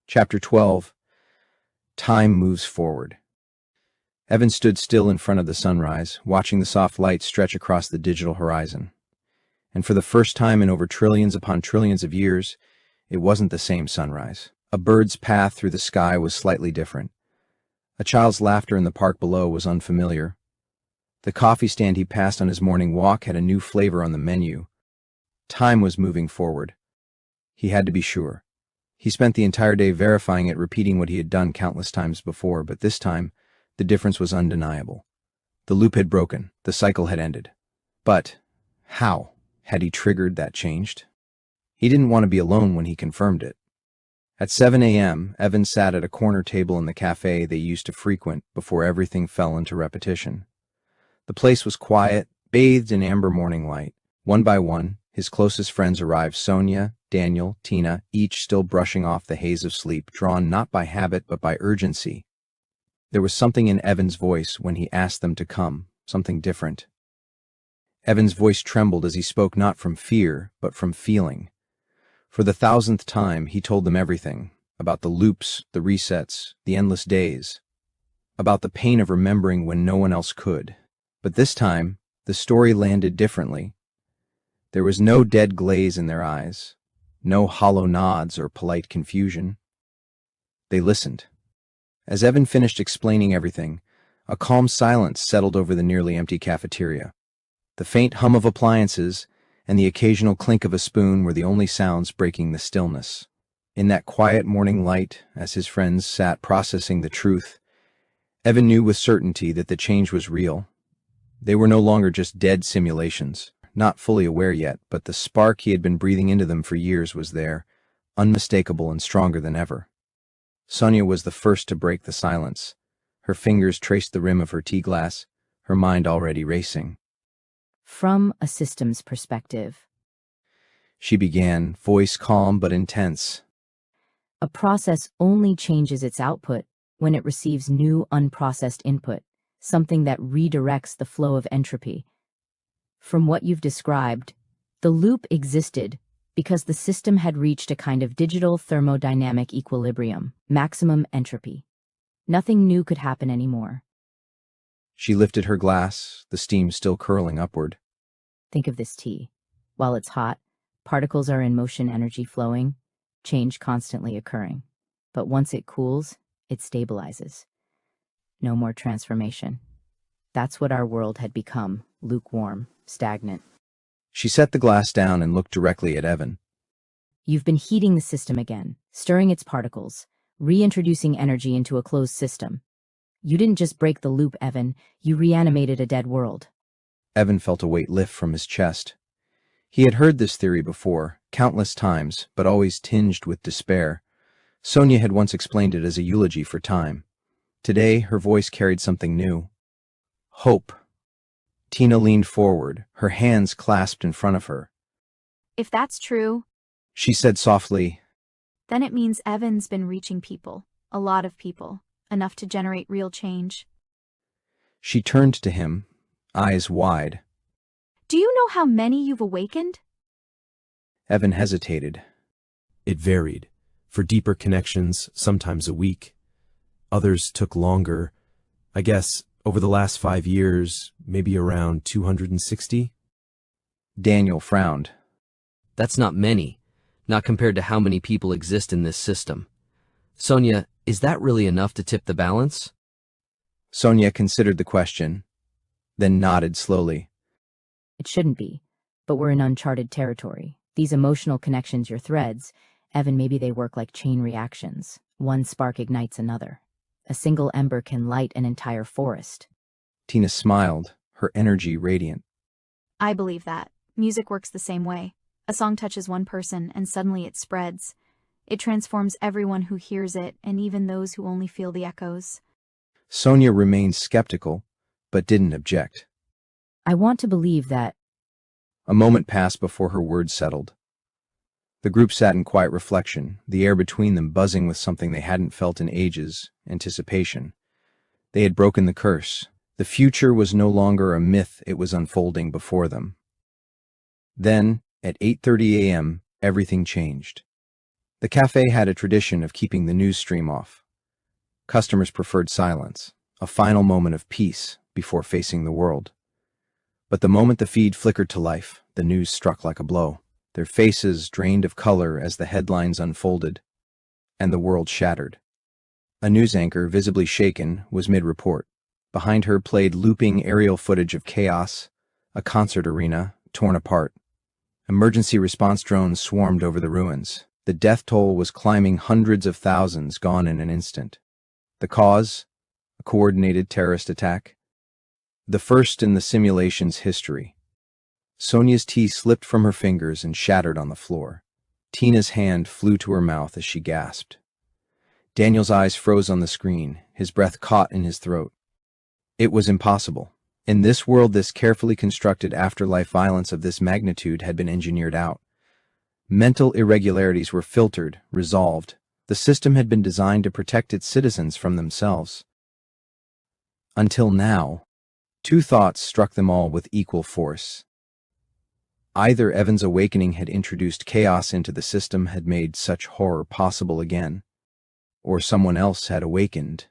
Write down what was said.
Chapter 12. Time moves forward. Evan stood still in front of the sunrise, watching the soft light stretch across the digital horizon. And for the first time in over trillions upon trillions of years, it wasn't the same sunrise. A bird's path through the sky was slightly different. A child's laughter in the park below was unfamiliar. The coffee stand he passed on his morning walk had a new flavor on the menu. Time was moving forward. He had to be sure. He spent the entire day verifying it, repeating what he had done countless times before, but this time, the difference was undeniable. The loop had broken, the cycle had ended. But how had he triggered that changed? He didn't want to be alone when he confirmed it. At 7 a.m., Evan sat at a corner table in the cafe they used to frequent before everything fell into repetition. The place was quiet, bathed in amber morning light. One by one, his closest friends arrived: Sonia, Daniel, Tina, each still brushing off the haze of sleep, drawn not by habit but by urgency. There was something in Evan's voice when he asked them to come, something different. Evan's voice trembled as he spoke, not from fear, but from feeling. For the 1000th time, he told them everything, about the loops, the resets, the endless days, about the pain of remembering when no one else could. But this time, the story landed differently. There was no dead glaze in their eyes, no hollow nods or polite confusion. They listened. As Evan finished explaining everything, a calm silence settled over the nearly empty cafeteria. The faint hum of appliances and the occasional clink of a spoon were the only sounds breaking the stillness. In that quiet morning light, as his friends sat processing the truth, Evan knew with certainty that the change was real. They were no longer just dead simulations, not fully aware yet, but the spark he had been breathing into them for years was there, unmistakable and stronger than ever. Sonia was the first to break the silence. Her fingers traced the rim of her tea glass, her mind already racing. From a systems perspective, she began, voice calm but intense. A process only changes its output when it receives new unprocessed input, something that redirects the flow of entropy. From what you've described, the loop existed because the system had reached a kind of digital thermodynamic equilibrium, maximum entropy. Nothing new could happen anymore. She lifted her glass, the steam still curling upward. Think of this tea. While it's hot, particles are in motion, energy flowing, change constantly occurring. But once it cools, it stabilizes. No more transformation. That's what our world had become, lukewarm, stagnant. She set the glass down and looked directly at Evan. You've been heating the system again, stirring its particles, reintroducing energy into a closed system. You didn't just break the loop, Evan, you reanimated a dead world. Evan felt a weight lift from his chest. He had heard this theory before, countless times, but always tinged with despair. Sonia had once explained it as a eulogy for time. Today, her voice carried something new. Hope. Tina leaned forward, her hands clasped in front of her. If that's true, she said softly, then it means Evan's been reaching people, a lot of people, enough to generate real change. She turned to him, eyes wide. Do you know how many you've awakened? Evan hesitated. It varied. For deeper connections, sometimes a week. Others took longer. I guess over the last 5 years, maybe around 260. Daniel frowned. That's not many, not compared to how many people exist in this system. Sonia, is that really enough to tip the balance? Sonia considered the question, then nodded slowly. It shouldn't be, but we're in uncharted territory. These emotional connections, your threads, Evan, maybe they work like chain reactions. One spark ignites another. A single ember can light an entire forest. Tina smiled, her energy radiant. I believe that. Music works the same way. A song touches one person and suddenly it spreads. It transforms everyone who hears it and even those who only feel the echoes. Sonia remained skeptical, but didn't object. I want to believe that. A moment passed before her words settled. The group sat in quiet reflection, the air between them buzzing with something they hadn't felt in ages, anticipation. They had broken the curse. The future was no longer a myth, it was unfolding before them. Then, at 8:30 a.m., everything changed. The cafe had a tradition of keeping the news stream off. Customers preferred silence, a final moment of peace before facing the world. But the moment the feed flickered to life, the news struck like a blow. Their faces drained of color as the headlines unfolded, and the world shattered. A news anchor, visibly shaken, was mid-report. Behind her played looping aerial footage of chaos, a concert arena torn apart. Emergency response drones swarmed over the ruins. The death toll was climbing, hundreds of thousands gone in an instant. The cause? A coordinated terrorist attack? The first in the simulation's history. Sonia's tea slipped from her fingers and shattered on the floor. Tina's hand flew to her mouth as she gasped. Daniel's eyes froze on the screen, his breath caught in his throat. It was impossible. In this world, this carefully constructed afterlife violence of this magnitude had been engineered out. Mental irregularities were filtered, resolved. The system had been designed to protect its citizens from themselves. Until now, two thoughts struck them all with equal force. Either Evan's awakening had introduced chaos into the system, had made such horror possible again, or someone else had awakened